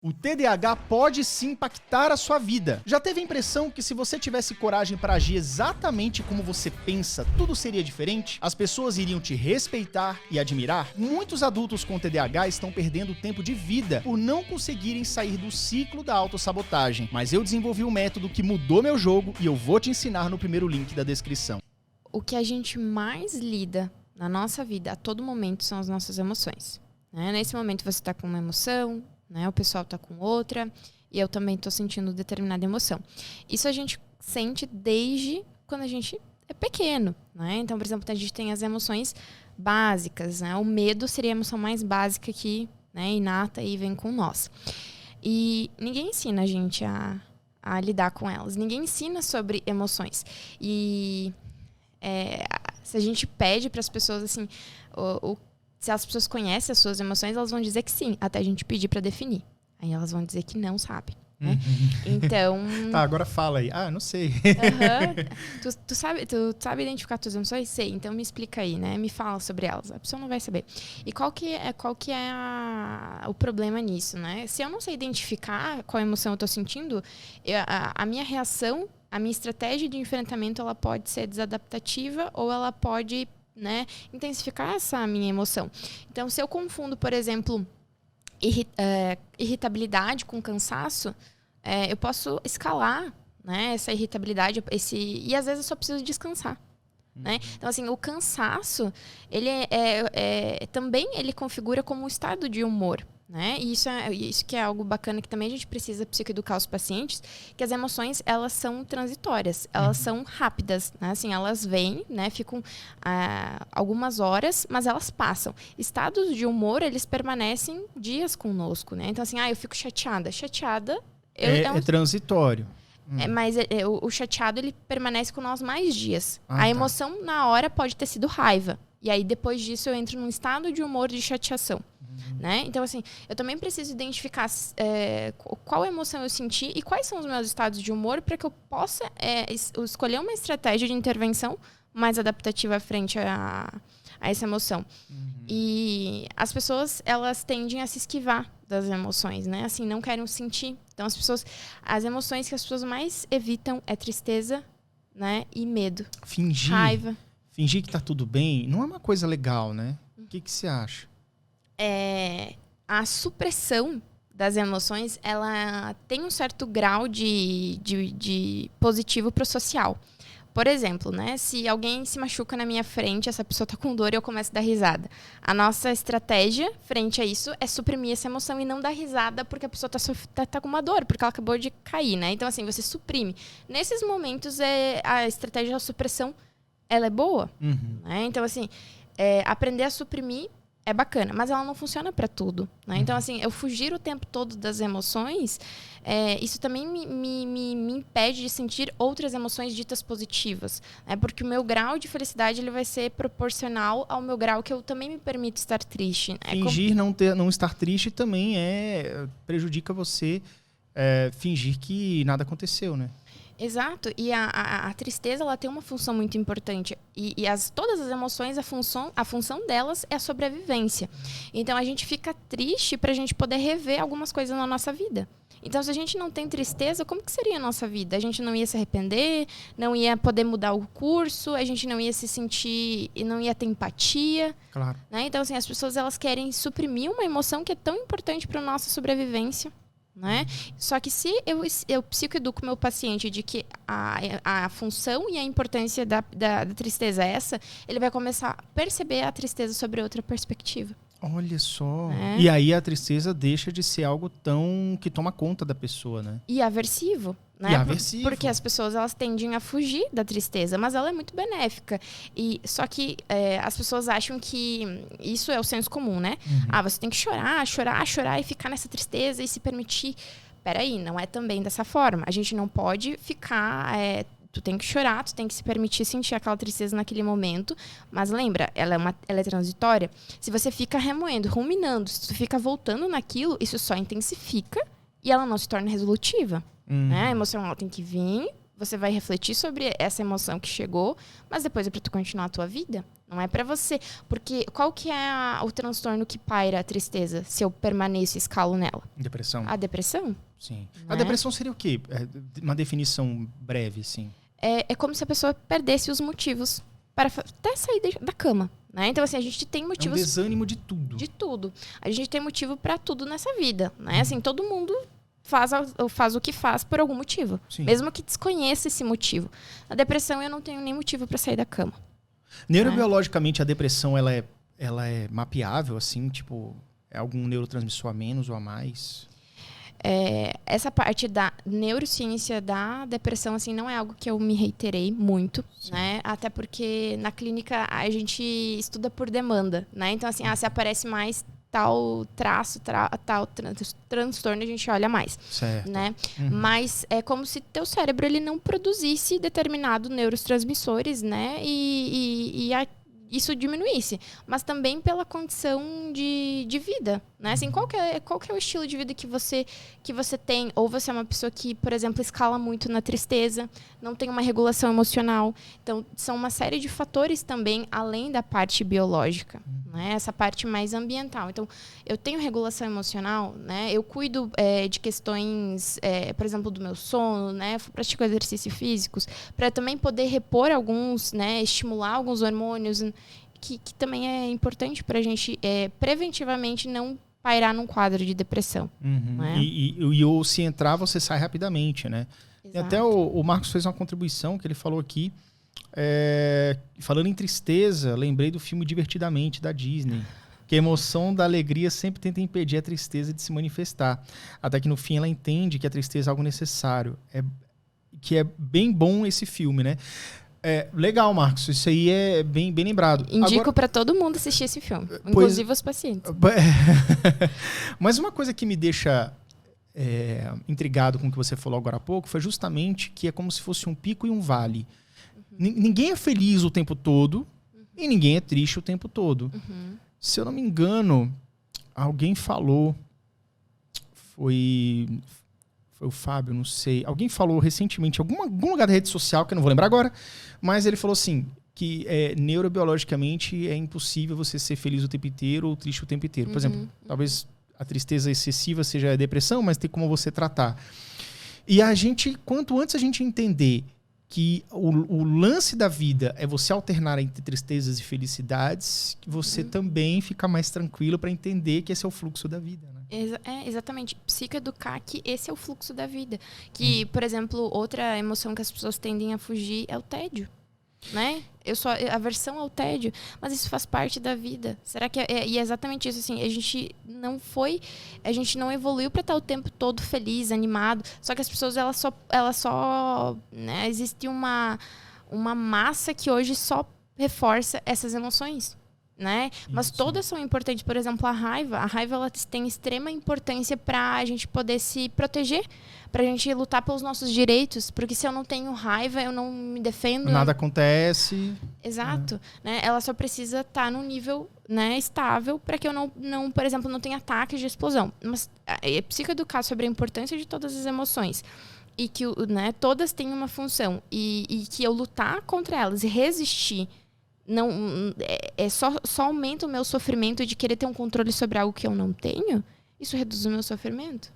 O TDAH pode sim impactar a sua vida. Já teve a impressão que se você tivesse coragem para agir exatamente como você pensa, tudo seria diferente? As pessoas iriam te respeitar e admirar? Muitos adultos com TDAH estão perdendo tempo de vida por não conseguirem sair do ciclo da autossabotagem. Mas eu desenvolvi um método que mudou meu jogo e eu vou te ensinar no primeiro link da descrição. O que a gente mais lida na nossa vida a todo momento são as nossas emoções. Nesse momento você está com uma emoção, o pessoal tá com outra, e eu também tô sentindo determinada emoção. Isso a gente sente desde quando a gente é pequeno, Então, por exemplo, a gente tem as emoções básicas, O medo seria a emoção mais básica que, inata e vem com nós. E ninguém ensina a gente a lidar com elas. Ninguém ensina sobre emoções. E se a gente pede para as pessoas, assim, se as pessoas conhecem as suas emoções, elas vão dizer que sim, até a gente pedir para definir. Aí elas vão dizer que não sabe. Então... Tá, agora fala aí. Ah, não sei. Tu sabe identificar tuas emoções? Sei. Então me explica aí, Me fala sobre elas. A pessoa não vai saber. E qual que é o problema nisso, Se eu não sei identificar qual emoção eu tô sentindo, a minha reação, a minha estratégia de enfrentamento, ela pode ser desadaptativa ou ela pode... intensificar essa minha emoção. Então, se eu confundo, por exemplo, irritabilidade com cansaço, eu posso escalar, essa irritabilidade, e às vezes eu só preciso descansar. Então, assim, o cansaço, ele também ele configura como um estado de humor. E isso que é algo bacana que também a gente precisa psicoeducar os pacientes, que as emoções, elas são transitórias, elas são rápidas, Assim, elas vêm, ficam algumas horas, mas elas passam. Estados de humor, eles permanecem dias conosco, Então, assim, eu fico chateada. É transitório. Mas o chateado, ele permanece com nós mais dias. A emoção, na hora, pode ter sido raiva. E aí, depois disso, eu entro num estado de humor de chateação. Então, assim, eu também preciso identificar qual emoção eu senti e quais são os meus estados de humor para que eu possa escolher uma estratégia de intervenção mais adaptativa frente a essa emoção. E as pessoas, elas tendem a se esquivar das emoções, Assim, não querem sentir. Então, as emoções que as pessoas mais evitam é tristeza, e medo. Fingir. Raiva. Fingir que tá tudo bem não é uma coisa legal, O que você acha? A supressão das emoções, ela tem um certo grau de positivo pro social. Por exemplo, se alguém se machuca na minha frente, essa pessoa tá com dor e eu começo a dar risada. A nossa estratégia frente a isso é suprimir essa emoção e não dar risada porque a pessoa tá com uma dor, porque ela acabou de cair, Então, assim, você suprime. Nesses momentos, a estratégia da supressão, ela é boa, Então, assim, aprender a suprimir é bacana, mas ela não funciona para tudo, Então, assim, eu fugir o tempo todo das emoções, isso também me impede de sentir outras emoções ditas positivas, porque o meu grau de felicidade ele vai ser proporcional ao meu grau que eu também me permito estar triste. Fingir não estar triste também prejudica você fingir que nada aconteceu, Exato, e a tristeza ela tem uma função muito importante e todas as emoções, a função delas é a sobrevivência. Então a gente fica triste para a gente poder rever algumas coisas na nossa vida. Então se a gente não tem tristeza, como que seria a nossa vida? A gente não ia se arrepender, não ia poder mudar o curso, a gente não ia se sentir, não ia ter empatia. Claro. Então assim, as pessoas elas querem suprimir uma emoção que é tão importante para a nossa sobrevivência. Só que se eu psicoeduco meu paciente de que a função e a importância da tristeza é essa, ele vai começar a perceber a tristeza sobre outra perspectiva. Olha só. E aí a tristeza deixa de ser algo que toma conta da pessoa, E aversivo. E aversivo. Porque as pessoas elas tendem a fugir da tristeza, mas ela é muito benéfica. Só que as pessoas acham que isso é o senso comum, você tem que chorar e ficar nessa tristeza e se permitir. Peraí, não é também dessa forma. A gente não pode ficar... tu tem que chorar, tu tem que se permitir sentir aquela tristeza naquele momento. Mas lembra, ela é transitória. Se você fica ruminando, se tu fica voltando naquilo, isso só intensifica e ela não se torna resolutiva. A emoção ela tem que vir, você vai refletir sobre essa emoção que chegou, mas depois é pra tu continuar a tua vida. Não é pra você. Porque qual que é o transtorno que paira a tristeza, se eu permaneço e escalo nela? Depressão. A depressão? Sim. Né? A depressão seria o quê? Uma definição breve, assim. É como se a pessoa perdesse os motivos para até sair da cama. Né? Então, assim, a gente tem motivos... É um desânimo de tudo. De tudo. A gente tem motivo pra tudo nessa vida. Né? Assim, todo mundo faz o que faz por algum motivo. Sim. Mesmo que desconheça esse motivo. Na depressão, eu não tenho nem motivo pra sair da cama. Neurobiologicamente, a depressão, ela é mapeável, assim? Tipo, é algum neurotransmissor a menos ou a mais? Essa parte da neurociência da depressão, assim, não é algo que eu me reiterei muito, né? Até porque na clínica a gente estuda por demanda, né? Então, assim, se aparece mais tal traço, tal transtorno, a gente olha mais, certo. Né? Mas é como se teu cérebro ele não produzisse determinado neurotransmissores, né? Isso diminuísse, mas também pela condição de vida, né? Assim, qual que é o estilo de vida que você tem? Ou você é uma pessoa que, por exemplo, escala muito na tristeza, não tem uma regulação emocional. Então, são uma série de fatores também, além da parte biológica, né? Essa parte mais ambiental. Então, eu tenho regulação emocional, né? Eu cuido de questões, por exemplo, do meu sono, né? Pratico exercícios físicos, para também poder repor alguns, né? Estimular alguns hormônios, que também é importante para a gente preventivamente não pairar num quadro de depressão. Né? E se entrar, você sai rapidamente, né? E até o Marcos fez uma contribuição que ele falou aqui, falando em tristeza, lembrei do filme Divertidamente, da Disney, que a emoção da alegria sempre tenta impedir a tristeza de se manifestar, até que no fim ela entende que a tristeza é algo necessário. Que é bem bom esse filme, né? Legal, Marcos. Isso aí é bem lembrado. Indico para todo mundo assistir esse filme, inclusive os pacientes. Mas uma coisa que me deixa intrigado com o que você falou agora há pouco foi justamente que é como se fosse um pico e um vale. Ninguém é feliz o tempo todo e ninguém é triste o tempo todo. Se eu não me engano, alguém falou, foi o Fábio, não sei. Alguém falou recentemente, em algum lugar da rede social, que eu não vou lembrar agora, mas ele falou assim, que neurobiologicamente é impossível você ser feliz o tempo inteiro ou triste o tempo inteiro. Por exemplo, talvez a tristeza excessiva seja a depressão, mas tem como você tratar. E quanto antes a gente entender que o lance da vida é você alternar entre tristezas e felicidades, que você também fica mais tranquilo para entender que esse é o fluxo da vida, né? Exatamente. Psicoeducar que esse é o fluxo da vida. Que, por exemplo, outra emoção que as pessoas tendem a fugir é o tédio. Né? Aversão ao tédio, mas isso faz parte da vida. Será que e é exatamente isso, assim, a gente não evoluiu para estar o tempo todo feliz, animado, só que as pessoas elas só né, existe uma massa que hoje só reforça essas emoções, né? Mas todas são importantes. Por exemplo, a raiva ela tem extrema importância para a gente poder se proteger, para a gente lutar pelos nossos direitos, porque se eu não tenho raiva, eu não me defendo. Nada acontece. Exato. Né? Ela só precisa estar num nível, né, estável para que eu não, por exemplo, não tenha ataques de explosão. Mas é psicoeducar sobre a importância de todas as emoções e que, né, todas têm uma função e que eu lutar contra elas e resistir só aumenta o meu sofrimento de querer ter um controle sobre algo que eu não tenho. Isso reduz o meu sofrimento.